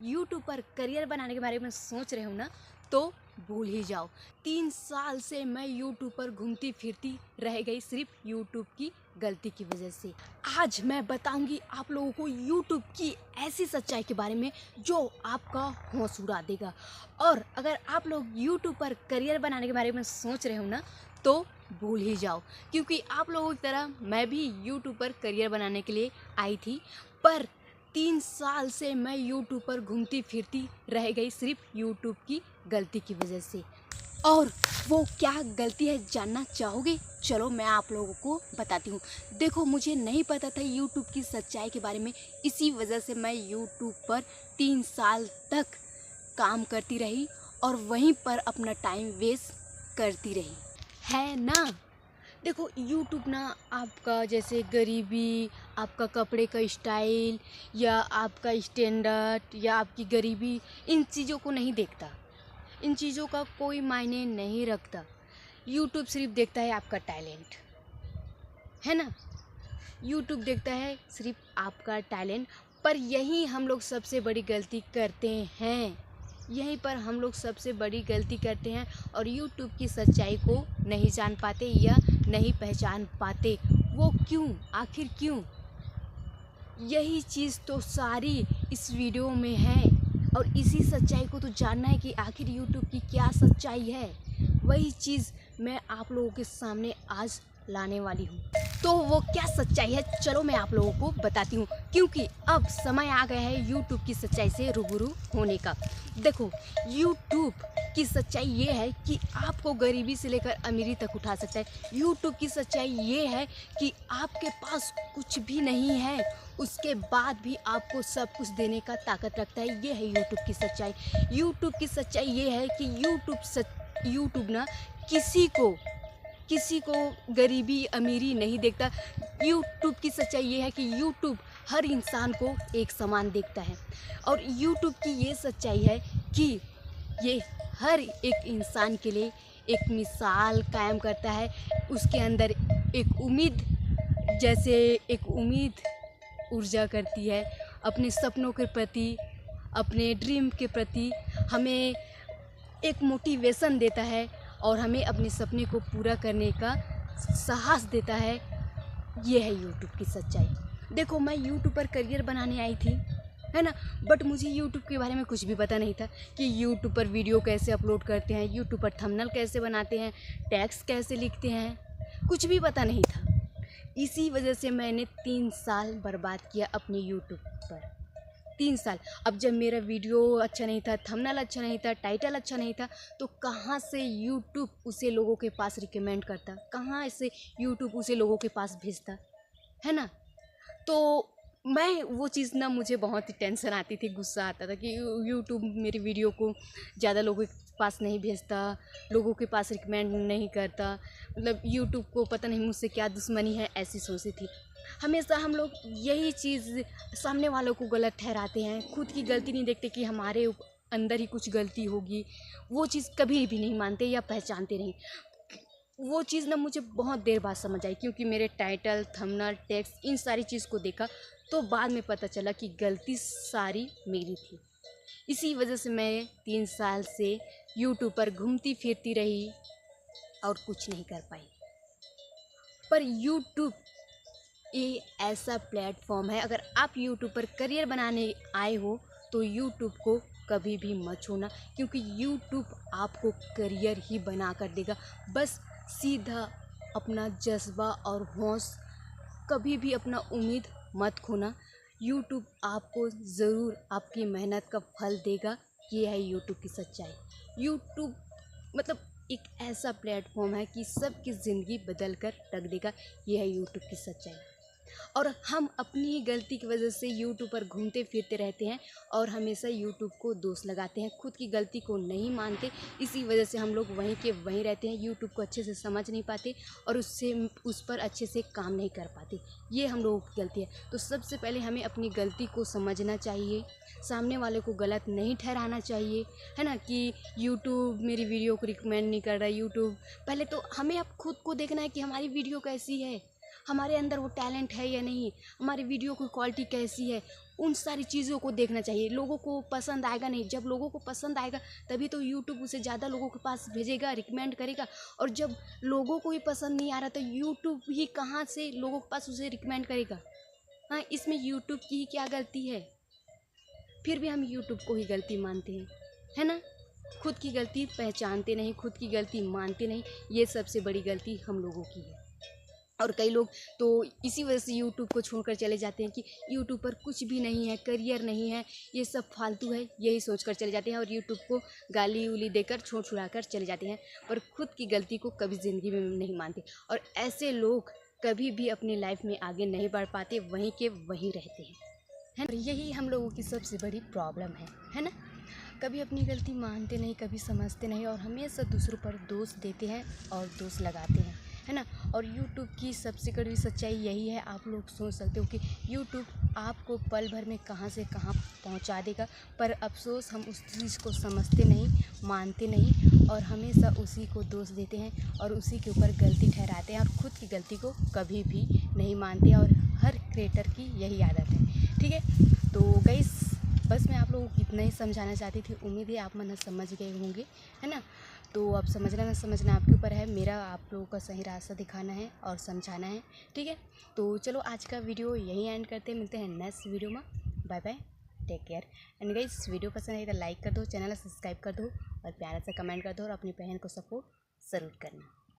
YouTube पर career बनाने के बारे में सोच रहे हो ना, तो भूल ही जाओ। 3 साल से मैं यूट्यूब पर घूमती फिरती रह गई सिर्फ यूट्यूब की गलती की वजह से। आज मैं बताऊंगी आप लोगों को यूट्यूब की ऐसी सच्चाई के बारे में जो आपका होश उड़ा देगा। और अगर आप लोग यूट्यूब पर करियर बनाने के बारे में सोच रहे हो ना, तो भूल ही जाओ, क्योंकि आप लोगों की तरह मैं भी यूट्यूब पर करियर बनाने के लिए आई थी। पर 3 साल से मैं यूट्यूब पर घूमती फिरती रह गई सिर्फ यूट्यूब की गलती की वजह से। और वो क्या गलती है जानना चाहोगे? चलो मैं आप लोगों को बताती हूँ। देखो, मुझे नहीं पता था यूट्यूब की सच्चाई के बारे में, इसी वजह से मैं यूट्यूब पर 3 साल तक काम करती रही और वहीं पर अपना टाइम वेस्ट करती रही, है ना। देखो, यूट्यूब ना आपका जैसे गरीबी, आपका कपड़े का स्टाइल या आपका स्टैंडर्ड या आपकी गरीबी, इन चीज़ों को नहीं देखता। इन चीज़ों का कोई मायने नहीं रखता। यूट्यूब सिर्फ देखता है आपका टैलेंट, है ना। यूट्यूब देखता है सिर्फ आपका टैलेंट। पर यही हम लोग सबसे बड़ी गलती करते हैं। यहीं पर हम लोग सबसे बड़ी गलती करते हैं और यूट्यूब की सच्चाई को नहीं जान पाते या नहीं पहचान पाते। वो क्यों? आखिर क्यों? यही चीज़ तो सारी इस वीडियो में है और इसी सच्चाई को तो जानना है कि आखिर यूट्यूब की क्या सच्चाई है। वही चीज़ मैं आप लोगों के सामने आज लाने वाली हूँ। तो वो क्या सच्चाई है, चलो मैं आप लोगों को बताती हूँ, क्योंकि अब समय आ गया है यूट्यूब की सच्चाई से रूबरू होने का। देखो, यूट्यूब की सच्चाई ये है कि आपको गरीबी से लेकर अमीरी तक उठा सकता है। यूट्यूब की सच्चाई ये है कि आपके पास कुछ भी नहीं है, उसके बाद भी आपको सब कुछ देने का ताकत रखता है। ये है यूट्यूब की सच्चाई। यूट्यूब की सच्चाई ये है कि यूट्यूब ना किसी को गरीबी अमीरी नहीं देखता। यूट्यूब की सच्चाई ये है कि यूट्यूब हर इंसान को एक समान देखता है। और यूट्यूब की ये सच्चाई है कि ये हर एक इंसान के लिए एक मिसाल कायम करता है। उसके अंदर एक उम्मीद, जैसे एक उम्मीद ऊर्जा करती है अपने सपनों के प्रति, अपने ड्रीम के प्रति। हमें एक मोटिवेशन देता है और हमें अपने सपने को पूरा करने का साहस देता है। ये है यूट्यूब की सच्चाई। देखो, मैं यूट्यूब पर करियर बनाने आई थी, है ना। बट मुझे यूट्यूब के बारे में कुछ भी पता नहीं था कि यूट्यूब पर वीडियो कैसे अपलोड करते हैं, यूट्यूब पर थंबनेल कैसे बनाते हैं, टैग्स कैसे लिखते हैं, कुछ भी पता नहीं था। इसी वजह से मैंने 3 साल बर्बाद किया अपने यूट्यूब पर। 3 साल। अब जब मेरा वीडियो अच्छा नहीं था, थंबनेल अच्छा नहीं था, टाइटल अच्छा नहीं था, तो कहाँ से यूट्यूब उसे लोगों के पास रिकमेंड करता, कहाँ से यूट्यूब उसे लोगों के पास भेजता, है ना। तो मैं वो चीज़ ना, मुझे बहुत ही टेंशन आती थी, गुस्सा आता था कि यूट्यूब मेरी वीडियो को ज़्यादा लोगों के पास नहीं भेजता, लोगों के पास रिकमेंड नहीं करता। मतलब यूट्यूब को पता नहीं मुझसे क्या दुश्मनी है, ऐसी सोचती थी। हमेशा हम लोग यही चीज़ सामने वालों को गलत ठहराते हैं, खुद की गलती नहीं देखते कि हमारे अंदर ही कुछ गलती होगी। वो चीज़ कभी भी नहीं मानते या पहचानते नहीं। वो चीज़ ना मुझे बहुत देर बाद समझ आई, क्योंकि मेरे टाइटल, थंबनेल, टेक्स्ट, इन सारी चीज़ को देखा तो बाद में पता चला कि गलती सारी मेरी थी। इसी वजह से मैं 3 साल से यूट्यूब पर घूमती फिरती रही और कुछ नहीं कर पाई। पर यूट्यूब ये ऐसा प्लेटफॉर्म है, अगर आप यूट्यूब पर करियर बनाने आए हो तो यूट्यूब को कभी भी मत छोड़ना, क्योंकि यूट्यूब आपको करियर ही बना कर देगा। बस सीधा अपना जज्बा और होश, कभी भी अपना उम्मीद मत खोना। यूट्यूब आपको ज़रूर आपकी मेहनत का फल देगा। ये है यूट्यूब की सच्चाई। यूट्यूब मतलब एक ऐसा प्लेटफॉर्म है कि सबकी ज़िंदगी बदल कर रख देगा। ये है यूट्यूब की सच्चाई। और हम अपनी गलती की वजह से यूट्यूब पर घूमते फिरते रहते हैं और हमेशा यूट्यूब को दोष लगाते हैं, खुद की गलती को नहीं मानते। इसी वजह से हम लोग वहीं के वहीं रहते हैं, यूट्यूब को अच्छे से समझ नहीं पाते और उस पर अच्छे से काम नहीं कर पाते। ये हम लोगों की गलती है। तो सबसे पहले हमें अपनी गलती को समझना चाहिए, सामने वाले को गलत नहीं ठहराना चाहिए, है ना, कि यूट्यूब मेरी वीडियो को रिकमेंड नहीं कर रहा है। यूट्यूब, पहले तो हमें अब खुद को देखना है कि हमारी वीडियो कैसी है, हमारे अंदर वो टैलेंट है या नहीं, हमारी वीडियो की क्वालिटी कैसी है, उन सारी चीज़ों को देखना चाहिए। लोगों को पसंद आएगा नहीं, जब लोगों को पसंद आएगा तभी तो यूट्यूब उसे ज़्यादा लोगों के पास भेजेगा, रिकमेंड करेगा। और जब लोगों को ही पसंद नहीं आ रहा तो यूट्यूब ही कहाँ से लोगों के पास उसे रिकमेंड करेगा। हाँ, इसमें यूट्यूब की ही क्या गलती है? फिर भी हम यूट्यूब को ही गलती मानते हैं, है ना। खुद की गलती पहचानते नहीं, खुद की गलती मानते नहीं, ये सबसे बड़ी गलती हम लोगों की है। और कई लोग तो इसी वजह से यूट्यूब को छोड़कर चले जाते हैं कि यूट्यूब पर कुछ भी नहीं है, करियर नहीं है, ये सब फालतू है, यही सोचकर चले जाते हैं और यूट्यूब को गाली उली देकर छोड़ छुड़ा कर चले जाते हैं, पर खुद की गलती को कभी ज़िंदगी में नहीं मानते। और ऐसे लोग कभी भी अपनी लाइफ में आगे नहीं बढ़ पाते, वहीं के वहीं रहते हैं, है ना। यही हम लोगों की सबसे बड़ी प्रॉब्लम है ना। कभी अपनी गलती मानते नहीं, कभी समझते नहीं और हमेशा दूसरों पर दोष देते हैं और दोष लगाते हैं, है ना। और यूट्यूब की सबसे कड़वी सच्चाई यही है, आप लोग सोच सकते हो कि यूट्यूब आपको पल भर में कहाँ से कहाँ पहुंचा देगा, पर अफसोस हम उस चीज़ को समझते नहीं, मानते नहीं और हमेशा उसी को दोष देते हैं और उसी के ऊपर गलती ठहराते हैं और खुद की गलती को कभी भी नहीं मानते। और हर क्रिएटर की यही आदत है, ठीक है। तो गाइस, बस मैं आप लोगों को इतना ही समझाना चाहती थी, उम्मीद है आप मन समझ गए होंगे, है ना। तो अब समझना ना समझना आपके ऊपर है, मेरा आप लोगों का सही रास्ता दिखाना है और समझाना है, ठीक है। तो चलो आज का वीडियो यहीं एंड करते हैं, मिलते हैं नेक्स्ट वीडियो में। Bye bye, take care. And guys, video पसंद आई तो लाइक कर दो, चैनल सब्सक्राइब कर दो और प्यारा सा कमेंट कर दो और अपनी बहन को सपोर्ट ज़रूर करना।